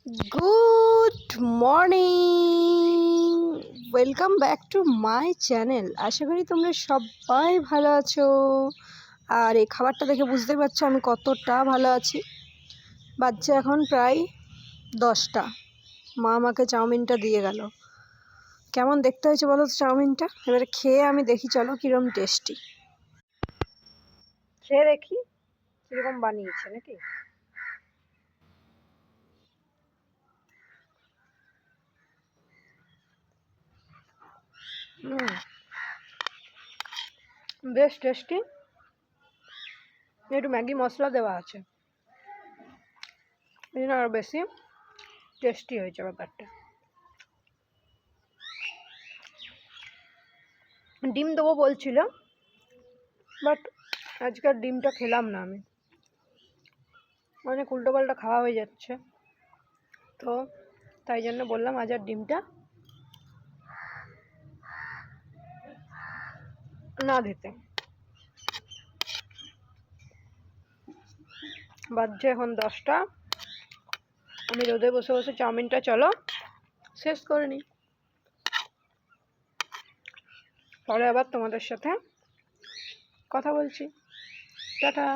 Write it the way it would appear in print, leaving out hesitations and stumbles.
Good morning, welcome back to my channel. আশা করি তোমরা সবাই ভালো আছো। আর এই খাবারটা দেখে বুঝতে পারছো আমি কতটা ভালো আছি। বাচ্চা এখন প্রায় 10টা। মা আমাকে চাউমিনটা দিয়ে গেল। কেমন দেখতে হয়েছে বলো তো চাউমিনটা? এবারে খেয়ে আমি দেখি, চলো কীরকম টেস্টি। খেয়ে দেখি কীরকম বানিয়েছে নাকি। বেশ টেস্টি। একটু ম্যাগি মশলা দেওয়া আছে, এই জন্য আরও বেশি টেস্টি হয়েছে ব্যাপারটা। ডিম দেবো বলছিল, বাট আজকাল ডিমটা খেলাম না আমি, অনেক উল্টোপাল্টা খাওয়া হয়ে যাচ্ছে, তো তাই জন্য বললাম আজ আর ডিমটা না দিতে। বাজছে এখন 10টা। আমি রোদে বসে বসে চাউমিনটা চলো শেষ করে নিই, পরে আবার তোমাদের সাথে কথা বলছি। টাটা।